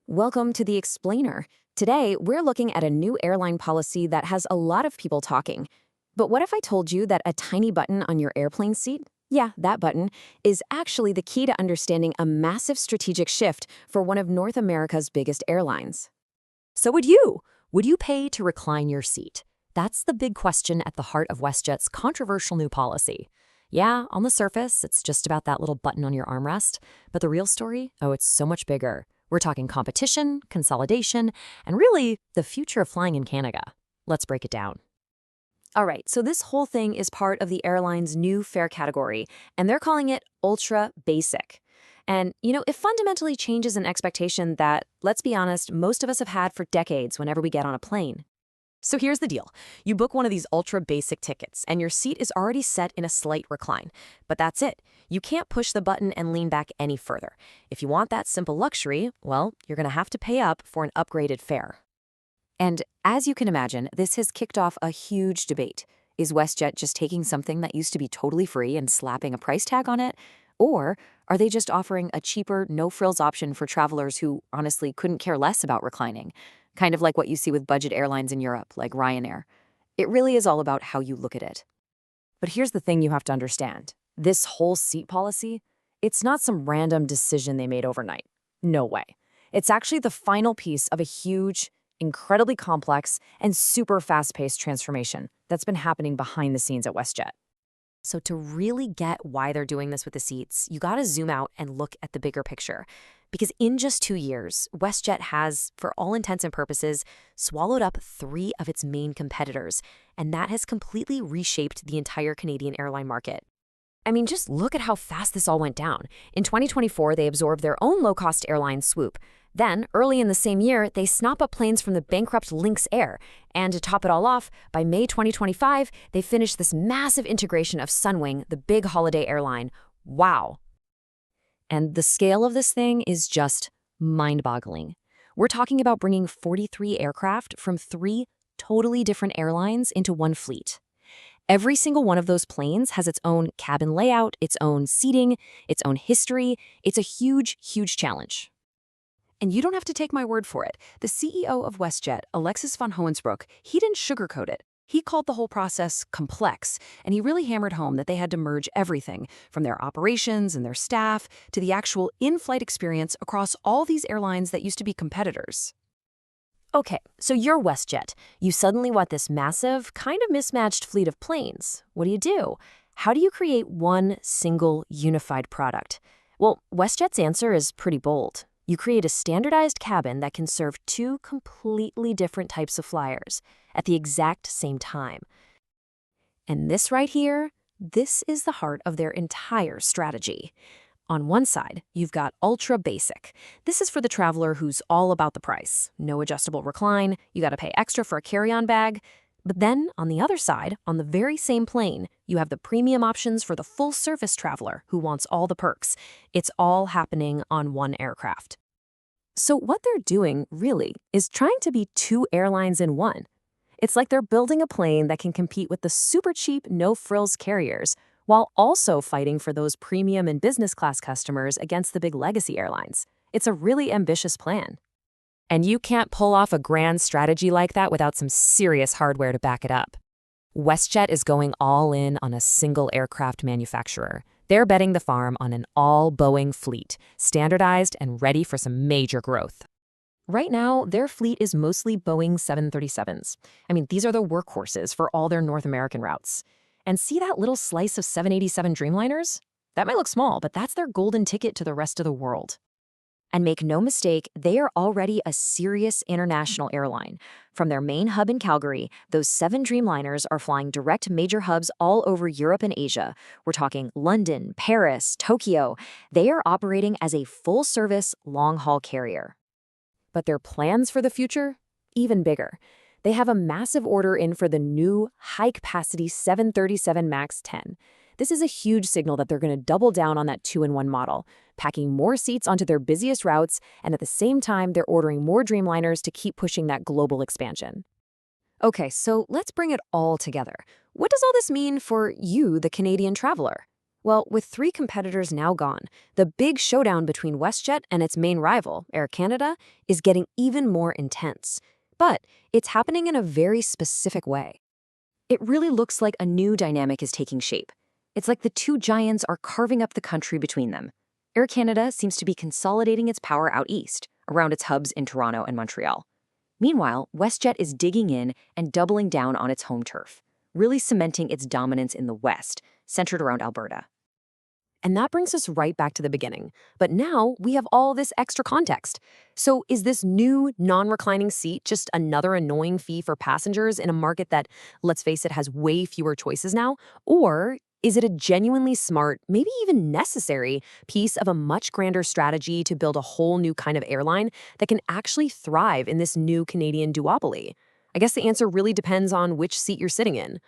Welcome to the Explainer. Today, we're looking at a new airline policy that has a lot of people talking. But what if I told you that a tiny button on your airplane seat, yeah, that button, is actually the key to understanding a massive strategic shift for one of North America's biggest airlines? So would you? Would you pay to recline your seat? That's the big question at the heart of WestJet's controversial new policy. Yeah, on the surface, it's just about that little button on your armrest. But the real story? Oh, it's so much bigger. We're talking competition, consolidation, and really the future of flying in Canada. Let's break it down. All right, so this whole thing is part of the airline's new fare category, and they're calling it Ultra Basic. And, it fundamentally changes an expectation that, let's be honest, most of us have had for decades whenever we get on a plane. So here's the deal. You book one of these ultra basic tickets, and your seat is already set in a slight recline. But that's it. You can't push the button and lean back any further. If you want that simple luxury, well, you're going to have to pay up for an upgraded fare. And as you can imagine, this has kicked off a huge debate. Is WestJet just taking something that used to be totally free and slapping a price tag on it? Or are they just offering a cheaper, no-frills option for travelers who honestly couldn't care less about reclining? Kind of like what you see with budget airlines in Europe, like Ryanair. It really is all about how you look at it. But here's the thing you have to understand. This whole seat policy, it's not some random decision they made overnight. No way. It's actually the final piece of a huge, incredibly complex, and super fast-paced transformation that's been happening behind the scenes at WestJet. So to really get why they're doing this with the seats, you gotta zoom out and look at the bigger picture. Because in just 2 years, WestJet has, for all intents and purposes, swallowed up 3 of its main competitors, and that has completely reshaped the entire Canadian airline market. I mean, just look at how fast this all went down. In 2024, they absorbed their own low-cost airline Swoop. Then, early in the same year, they snap up planes from the bankrupt Lynx Air. And to top it all off, by May 2025, they finished this massive integration of Sunwing, the big holiday airline. Wow. And the scale of this thing is just mind-boggling. We're talking about bringing 43 aircraft from 3 totally different airlines into one fleet. Every single one of those planes has its own cabin layout, its own seating, its own history. It's a huge, huge challenge. And you don't have to take my word for it. The CEO of WestJet, Alexis von Hoensbroek, he didn't sugarcoat it. He called the whole process complex, and he really hammered home that they had to merge everything, from their operations and their staff to the actual in-flight experience across all these airlines that used to be competitors. Okay, so you're WestJet. You suddenly want this massive, kind of mismatched fleet of planes. What do? How do you create one single, unified product? Well, WestJet's answer is pretty bold. You create a standardized cabin that can serve 2 completely different types of flyers at the exact same time. And this right here, this is the heart of their entire strategy. On one side, you've got Ultra Basic. This is for the traveler who's all about the price. No adjustable recline, you gotta pay extra for a carry-on bag. But then, on the other side, on the very same plane, you have the premium options for the full-service traveler who wants all the perks. It's all happening on one aircraft. So what they're doing, really, is trying to be 2 airlines in one. It's like they're building a plane that can compete with the super cheap, no-frills carriers, while also fighting for those premium and business class customers against the big legacy airlines. It's a really ambitious plan. And you can't pull off a grand strategy like that without some serious hardware to back it up. WestJet is going all in on a single aircraft manufacturer. They're betting the farm on an all-Boeing fleet, standardized and ready for some major growth. Right now, their fleet is mostly Boeing 737s. I mean, these are the workhorses for all their North American routes. And see that little slice of 787 Dreamliners? That might look small, but that's their golden ticket to the rest of the world. And make no mistake, they are already a serious international airline. From their main hub in Calgary, those 7 Dreamliners are flying direct major hubs all over Europe and Asia. We're talking London, Paris, Tokyo. They are operating as a full-service, long-haul carrier. But their plans for the future? Even bigger. They have a massive order in for the new, high-capacity 737 MAX 10. This is a huge signal that they're going to double down on that 2-in-1 model, packing more seats onto their busiest routes, and at the same time, they're ordering more Dreamliners to keep pushing that global expansion. Okay, so let's bring it all together. What does all this mean for you, the Canadian traveler? Well, with three competitors now gone, the big showdown between WestJet and its main rival, Air Canada, is getting even more intense. But it's happening in a very specific way. It really looks like a new dynamic is taking shape. It's like the two giants are carving up the country between them. Air Canada seems to be consolidating its power out east, around its hubs in Toronto and Montreal. Meanwhile, WestJet is digging in and doubling down on its home turf, really cementing its dominance in the west, centered around Alberta. And that brings us right back to the beginning. But now we have all this extra context. So is this new non-reclining seat just another annoying fee for passengers in a market that, let's face it, has way fewer choices now? Or is it a genuinely smart, maybe even necessary, piece of a much grander strategy to build a whole new kind of airline that can actually thrive in this new Canadian duopoly? I guess the answer really depends on which seat you're sitting in.